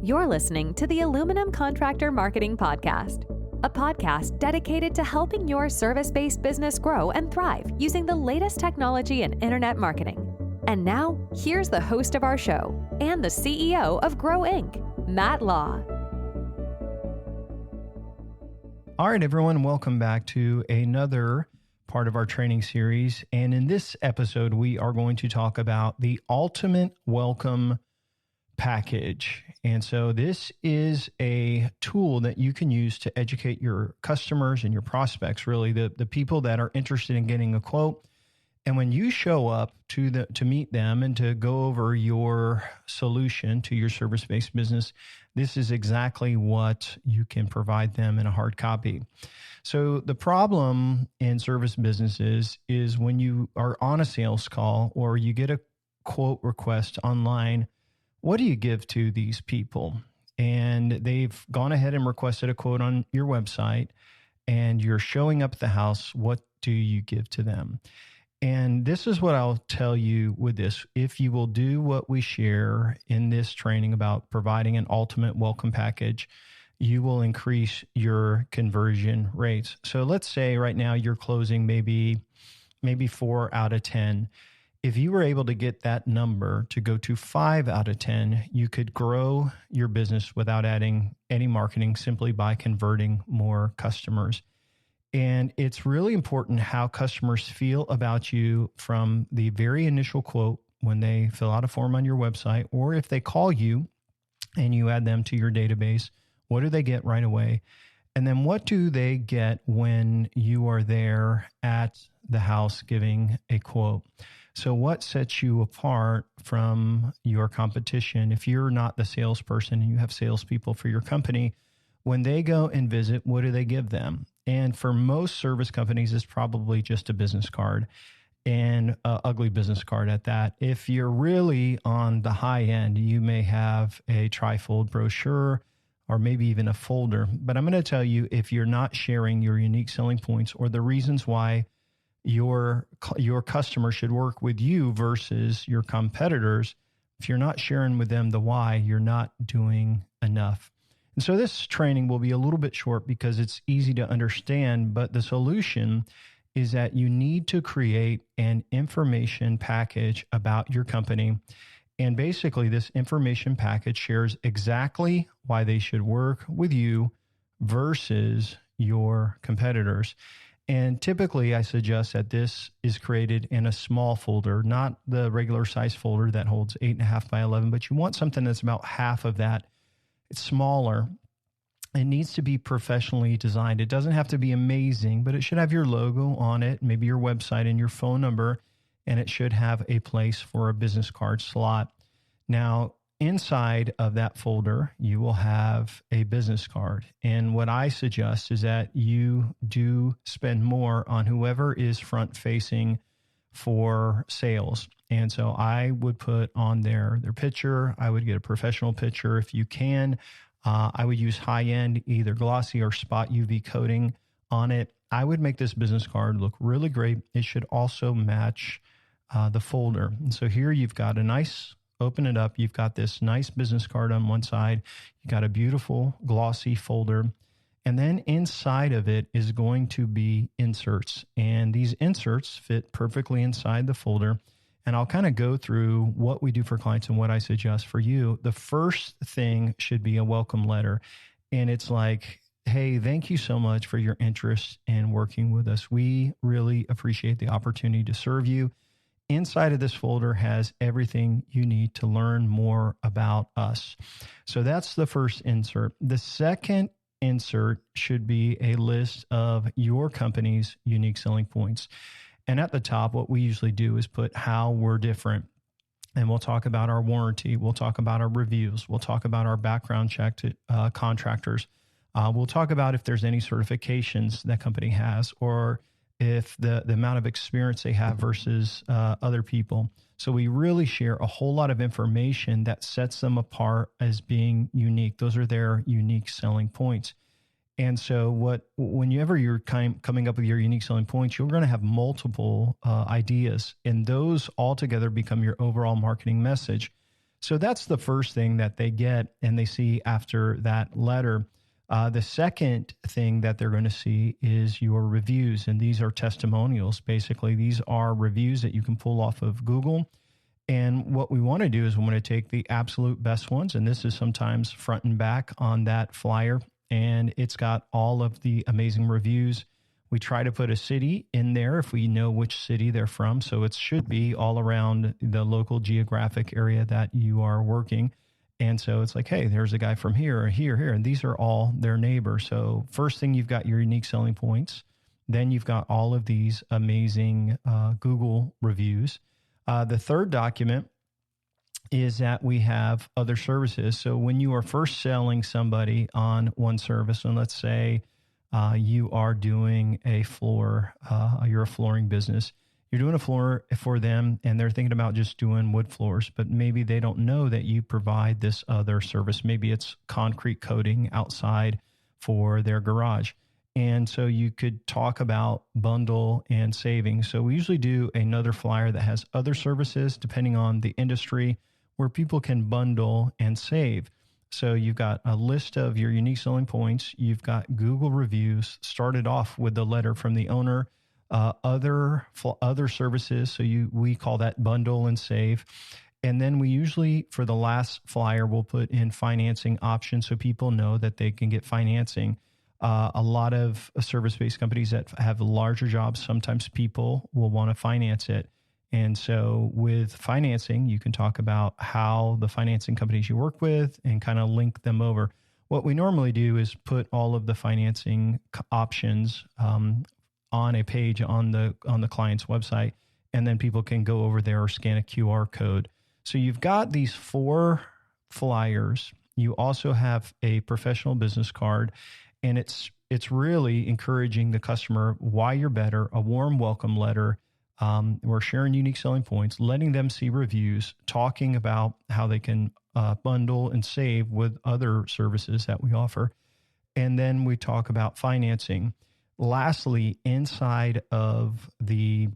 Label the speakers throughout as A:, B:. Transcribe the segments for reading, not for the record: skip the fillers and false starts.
A: You're listening to the Aluminum Contractor Marketing Podcast, a podcast dedicated to helping your service-based business grow and thrive using the latest technology in internet marketing. And now, here's the host of our show and the CEO of Grow Inc., Matt Law.
B: All right, everyone, welcome back to another part of our training series. And in this episode, we are going to talk about the ultimate welcome package. And so this is a tool that you can use to educate your customers and your prospects, really the people that are interested in getting a quote. And when you show up to meet them and to go over your solution to your service-based business, this is exactly what you can provide them in a hard copy. So the problem in service businesses is when you are on a sales call or you get a quote request online, what do you give to these people? And they've gone ahead and requested a quote on your website, and you're showing up at the house. What do you give to them? And this is what I'll tell you with this. If you will do what we share in this training about providing an ultimate welcome package, you will increase your conversion rates. So let's say right now you're closing maybe 4 out of 10. If you were able to get that number to go to 5 out of 10, you could grow your business without adding any marketing, simply by converting more customers. And it's really important how customers feel about you from the very initial quote when they fill out a form on your website, or if they call you and you add them to your database. What do they get right away? And then what do they get when you are there at the house giving a quote? So what sets you apart from your competition? If you're not the salesperson and you have salespeople for your company, when they go and visit, what do they give them? And for most service companies, it's probably just a business card, and an ugly business card at that. If you're really on the high end, you may have a trifold brochure or maybe even a folder. But I'm going to tell you, if you're not sharing your unique selling points or the reasons why your customer should work with you versus your competitors, if you're not sharing with them the why, you're not doing enough. And so this training will be a little bit short because it's easy to understand, but the solution is that you need to create an information package about your company. And basically, this information package shares exactly why they should work with you versus your competitors. And typically, I suggest that this is created in a small folder, not the regular size folder that holds 8.5 by 11, but you want something that's about half of that. It's smaller. It needs to be professionally designed. It doesn't have to be amazing, but it should have your logo on it, maybe your website and your phone number, and it should have a place for a business card slot. Now, inside of that folder, you will have a business card. And what I suggest is that you do spend more on whoever is front facing for sales. And so I would put on their picture. I would get a professional picture if you can. I would use high-end, either glossy or spot UV coating on it. I would make this business card look really great. It should also match the folder. And so here you've got open it up. You've got this nice business card on one side. You've got a beautiful glossy folder. And then inside of it is going to be inserts. And these inserts fit perfectly inside the folder. And I'll kind of go through what we do for clients and what I suggest for you. The first thing should be a welcome letter. And it's like, hey, thank you so much for your interest in working with us. We really appreciate the opportunity to serve you. Inside of this folder has everything you need to learn more about us. So that's the first insert. The second insert should be a list of your company's unique selling points. And at the top, what we usually do is put how we're different. And we'll talk about our warranty. We'll talk about our reviews. We'll talk about our background check to contractors. We'll talk about if there's any certifications that company has, or if the amount of experience they have versus other people. So we really share a whole lot of information that sets them apart as being unique. Those are their unique selling points. And so whenever you're coming up with your unique selling points, you're going to have multiple ideas, and those all together become your overall marketing message. So that's the first thing that they get and they see after that letter. The second thing that they're going to see is your reviews. And these are testimonials. Basically, these are reviews that you can pull off of Google. And what we want to do is we want to take the absolute best ones. And this is sometimes front and back on that flyer. And it's got all of the amazing reviews. We try to put a city in there if we know which city they're from. So it should be all around the local geographic area that you are working. And so it's like, hey, there's a guy from here, here. And these are all their neighbors. So first thing, you've got your unique selling points. Then you've got all of these amazing Google reviews. The third document is that we have other services. So when you are first selling somebody on one service, and let's say you are doing a floor, you're a flooring business, you're doing a floor for them and they're thinking about just doing wood floors, but maybe they don't know that you provide this other service. Maybe it's concrete coating outside for their garage. And so you could talk about bundle and savings. So we usually do another flyer that has other services depending on the industry where people can bundle and save. So you've got a list of your unique selling points. You've got Google reviews, started off with the letter from the owner, other services. So we call that bundle and save. And then we usually, for the last flyer, we'll put in financing options so people know that they can get financing. A lot of service-based companies that have larger jobs, sometimes people will want to finance it. And so with financing, you can talk about how the financing companies you work with and kind of link them over. What we normally do is put all of the financing options on a page on the client's website, and then people can go over there or scan a QR code. So you've got these 4 flyers. You also have a professional business card, and it's really encouraging the customer why you're better, a warm welcome letter. We're sharing unique selling points, letting them see reviews, talking about how they can bundle and save with other services that we offer. And then we talk about financing. Lastly, inside of the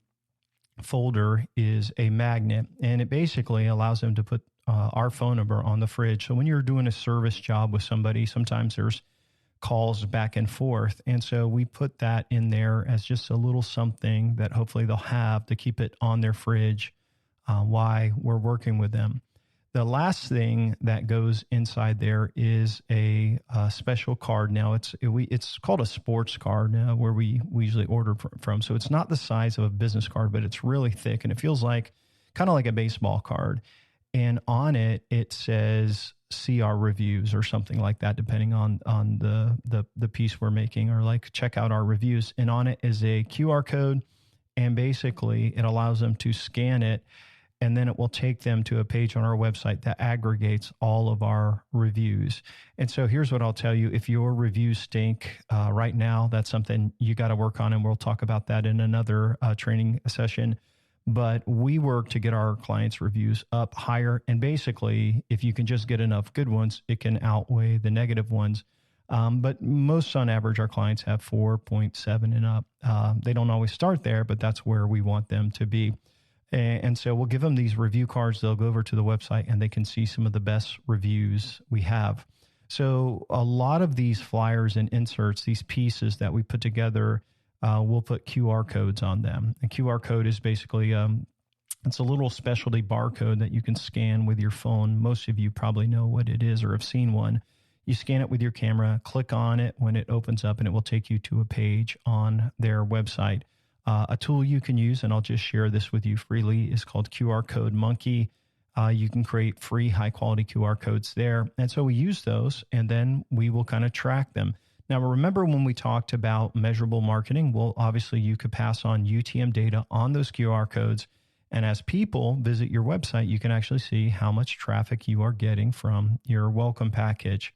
B: folder is a magnet, and it basically allows them to put our phone number on the fridge. So when you're doing a service job with somebody, sometimes there's calls back and forth. And so we put that in there as just a little something that hopefully they'll have to keep it on their fridge while we're working with them. The last thing that goes inside there is a special card. Now it's called a sports card where we usually order from. So it's not the size of a business card, but it's really thick and it feels like kind of like a baseball card. And on it, it says see our reviews or something like that, depending on the piece we're making, or like check out our reviews. And on it is a QR code, and basically it allows them to scan it, and then it will take them to a page on our website that aggregates all of our reviews. And so here's what I'll tell you. If your reviews stink right now, that's something you got to work on, and we'll talk about that in another training session. But we work to get our clients' reviews up higher. And basically, if you can just get enough good ones, it can outweigh the negative ones. But most on average, our clients have 4.7 and up. They don't always start there, but that's where we want them to be. And so we'll give them these review cards. They'll go over to the website and they can see some of the best reviews we have. So a lot of these flyers and inserts, these pieces that we put together, we'll put QR codes on them. And QR code is basically, it's a little specialty barcode that you can scan with your phone. Most of you probably know what it is or have seen one. You scan it with your camera, click on it when it opens up, and it will take you to a page on their website. A tool you can use, and I'll just share this with you freely, is called QR Code Monkey. You can create free high-quality QR codes there. And so we use those, and then we will kind of track them. Now, remember when we talked about measurable marketing? Well, obviously, you could pass on UTM data on those QR codes. And as people visit your website, you can actually see how much traffic you are getting from your welcome package.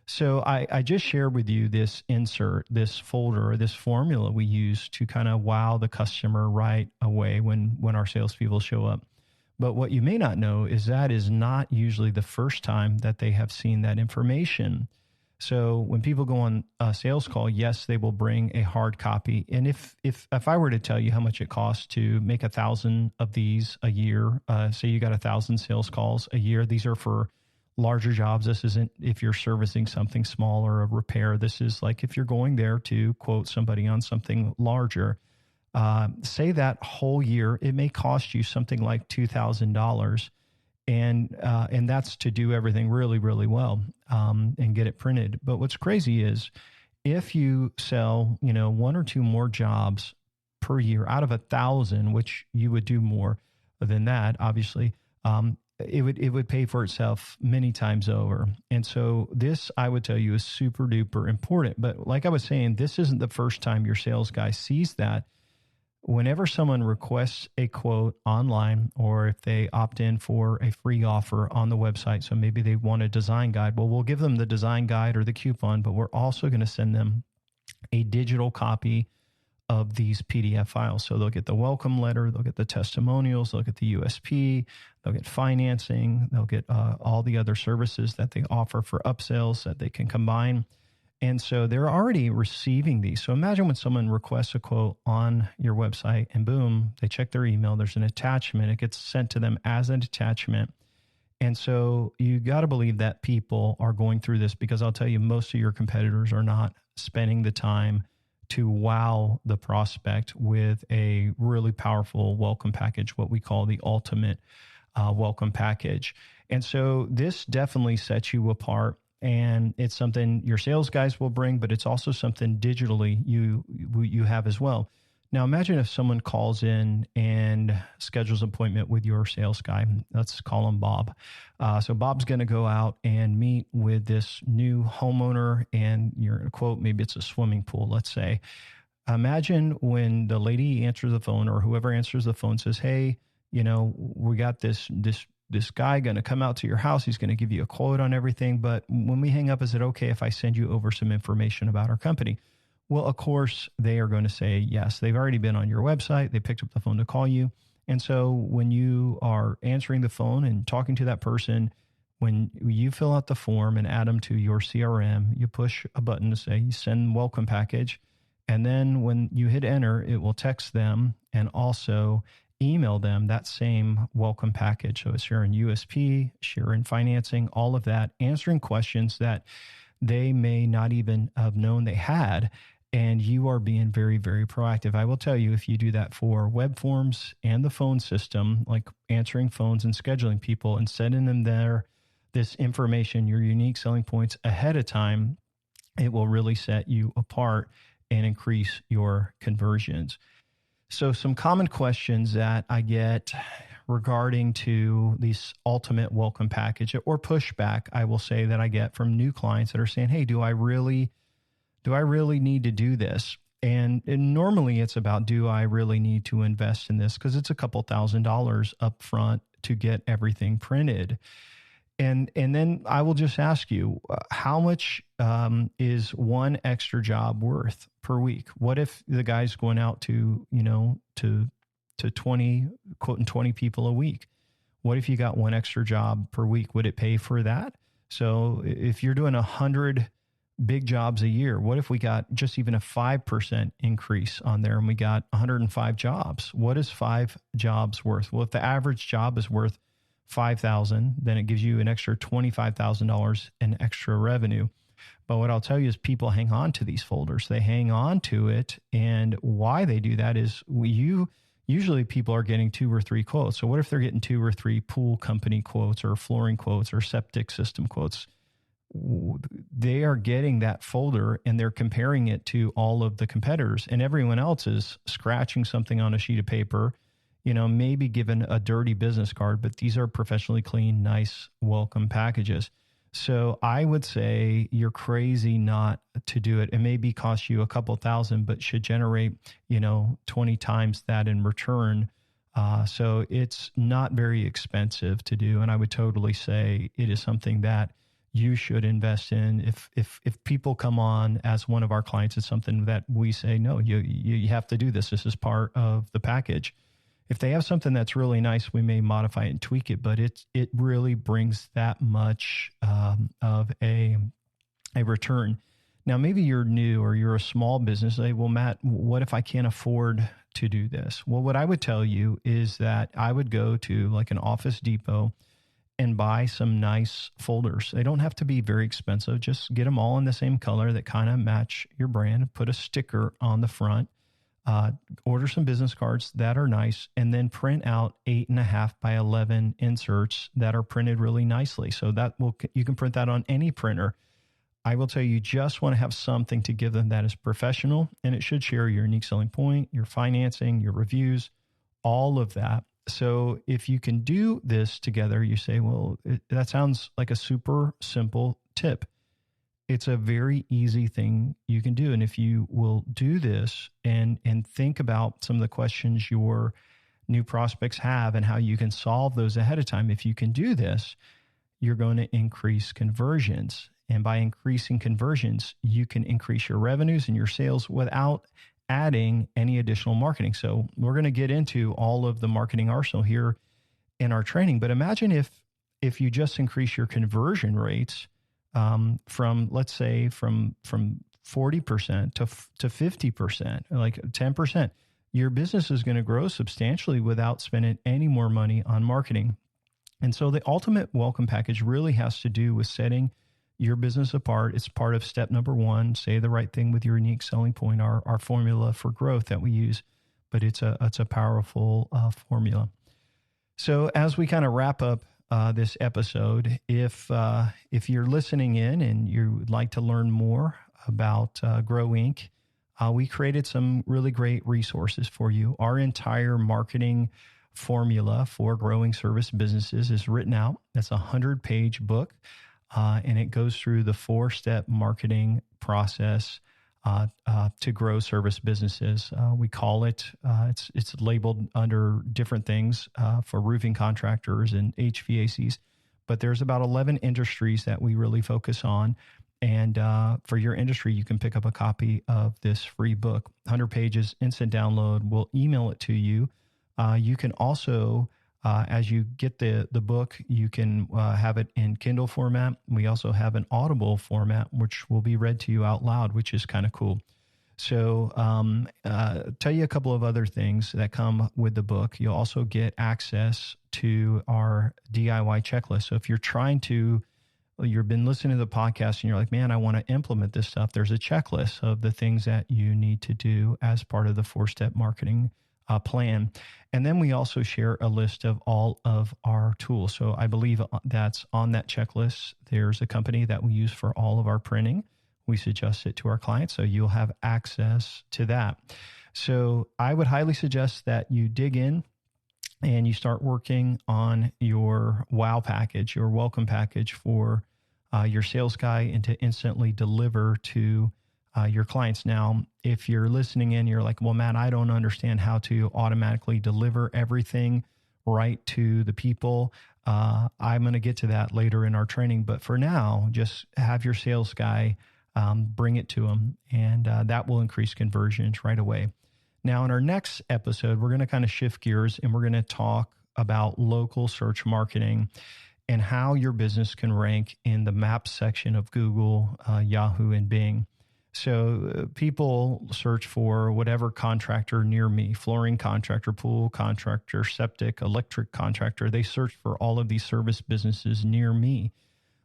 B: So I just shared with you this insert, this folder, this formula we use to kind of wow the customer right away when our salespeople show up. But what you may not know is that is not usually the first time that they have seen that information. So when people go on a sales call, yes, they will bring a hard copy. And if I were to tell you how much it costs to make 1,000 of these a year, say you got 1,000 sales calls a year, these are for larger jobs. This isn't if you're servicing something small or a repair. This is like if you're going there to quote somebody on something larger. Say that whole year, it may cost you something like $2,000. And that's to do everything really, really well and get it printed. But what's crazy is if you sell, one or two more jobs per year out of 1,000, which you would do more than that, obviously, it would pay for itself many times over. And so this, I would tell you, is super duper important. But like I was saying, this isn't the first time your sales guy sees that. Whenever someone requests a quote online, or if they opt in for a free offer on the website, so maybe they want a design guide, well, we'll give them the design guide or the coupon, but we're also going to send them a digital copy of these PDF files. So they'll get the welcome letter, they'll get the testimonials, they'll get the USP, they'll get financing, they'll get all the other services that they offer for upsells that they can combine. And so they're already receiving these. So imagine when someone requests a quote on your website and boom, they check their email, there's an attachment, it gets sent to them as an attachment. And so you got to believe that people are going through this, because I'll tell you, most of your competitors are not spending the time to wow the prospect with a really powerful welcome package, what we call the ultimate welcome package. And so this definitely sets you apart. And it's something your sales guys will bring, but it's also something digitally you have as well. Now, imagine if someone calls in and schedules an appointment with your sales guy. Let's call him Bob. So Bob's going to go out and meet with this new homeowner, and you're going to quote, maybe it's a swimming pool, let's say. Imagine when the lady answers the phone, or whoever answers the phone says, hey, we got this guy going to come out to your house. He's going to give you a quote on everything. But when we hang up, is it okay if I send you over some information about our company? Well, of course, they are going to say yes. They've already been on your website. They picked up the phone to call you. And so when you are answering the phone and talking to that person, when you fill out the form and add them to your CRM, you push a button to say send welcome package. And then when you hit enter, it will text them and also email them that same welcome package. So it's sharing USP, sharing financing, all of that, answering questions that they may not even have known they had. And you are being very, very proactive. I will tell you, if you do that for web forms and the phone system, like answering phones and scheduling people and sending them this information, your unique selling points ahead of time, it will really set you apart and increase your conversions. So some common questions that I get regarding to this ultimate welcome package, or pushback, I will say, that I get from new clients that are saying, hey, do I really need to do this? And normally it's about, do I really need to invest in this? Because it's a couple $1,000s up front to get everything printed. And then I will just ask you, how much is one extra job worth per week? What if the guy's going out to 20, quoting 20 people a week? What if you got one extra job per week? Would it pay for that? So if you're doing 100 big jobs a year, what if we got just even a 5% increase on there and we got 105 jobs? What is 5 jobs worth? Well, if the average job is worth $5,000, then it gives you an extra $25,000 in extra revenue. But what I'll tell you is people hang on to these folders. They hang on to it. And why they do that is usually people are getting 2 or 3 quotes. So what if they're getting 2 or 3 pool company quotes or flooring quotes or septic system quotes? They are getting that folder and they're comparing it to all of the competitors, and everyone else is scratching something on a sheet of paper, maybe given a dirty business card, but these are professionally clean, nice, welcome packages. So I would say you're crazy not to do it. It maybe cost you a couple $1,000, but should generate, 20 times that in return. So it's not very expensive to do. And I would totally say it is something that you should invest in. If people come on as one of our clients, it's something that we say, no, you have to do this. This is part of the package. If they have something that's really nice, we may modify it and tweak it, but it really brings that much of a a return. Now, maybe you're new or you're a small business. Say, well, Matt, what if I can't afford to do this? Well, what I would tell you is that I would go to like an Office Depot and buy some nice folders. They don't have to be very expensive. Just get them all in the same color that kind of match your brand. Put a sticker on the front. Order some business cards that are nice, and then print out 8.5 by 11 inserts that are printed really nicely. So you can print that on any printer. I will tell you, just want to have something to give them that is professional, and it should share your unique selling point, your financing, your reviews, all of that. So if you can do this together, you say, well, that sounds like a super simple tip. It's a very easy thing you can do. And if you will do this and think about some of the questions your new prospects have and how you can solve those ahead of time, if you can do this, you're going to increase conversions. And by increasing conversions, you can increase your revenues and your sales without adding any additional marketing. So we're going to get into all of the marketing arsenal here in our training. But imagine if you just increase your conversion rates from, let's say, from 40% to 50%, like 10%, your business is going to grow substantially without spending any more money on marketing. And so the ultimate welcome package really has to do with setting your business apart. It's part of step number 1, say the right thing with your unique selling point, our formula for growth that we use, but it's a powerful formula. So as we kind of wrap up this episode, if you're listening in and you would like to learn more about Grow Inc., we created some really great resources for you. Our entire marketing formula for growing service businesses is written out. That's a 100-page book. And it goes through the 4-step marketing process to grow service businesses. We call it, it's labeled under different things for roofing contractors and HVACs, but there's about 11 industries that we really focus on. And for your industry, you can pick up a copy of this free book, 100 pages, instant download. We'll email it to you. You can also as you get the book, you can have it in Kindle format. We also have an Audible format, which will be read to you out loud, which is kind of cool. So tell you a couple of other things that come with the book. You'll also get access to our DIY checklist. So if you've been listening to the podcast and you're like, man, I want to implement this stuff, there's a checklist of the things that you need to do as part of the 4-step marketing plan. And then we also share a list of all of our tools. So I believe that's on that checklist. There's a company that we use for all of our printing. We suggest it to our clients, so you'll have access to that. So I would highly suggest that you dig in and you start working on your wow package, your welcome package for your sales guy, and to instantly deliver to your clients. Now, if you're listening in, you're like, well, Matt, I don't understand how to automatically deliver everything right to the people. I'm going to get to that later in our training. But for now, just have your sales guy bring it to them, and that will increase conversions right away. Now, in our next episode, we're going to kind of shift gears, and we're going to talk about local search marketing and how your business can rank in the map section of Google, Yahoo, and Bing. So people search for whatever contractor near me, flooring contractor, pool contractor, septic, electric contractor. They search for all of these service businesses near me.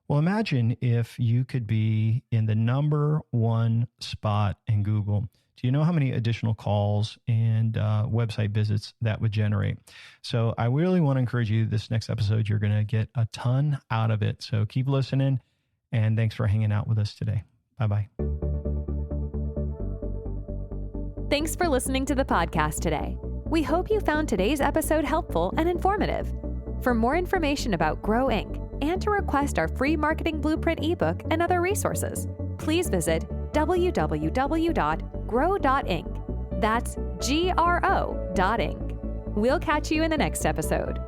B: Well, imagine if you could be in the number 1 spot in Google. Do you know how many additional calls and website visits that would generate? So I really want to encourage you, this next episode, you're going to get a ton out of it. So keep listening, and thanks for hanging out with us today. Bye-bye.
A: Thanks for listening to the podcast today. We hope you found today's episode helpful and informative. For more information about Grow Inc. and to request our free marketing blueprint ebook and other resources, please visit www.grow.inc. That's GRO.inc. We'll catch you in the next episode.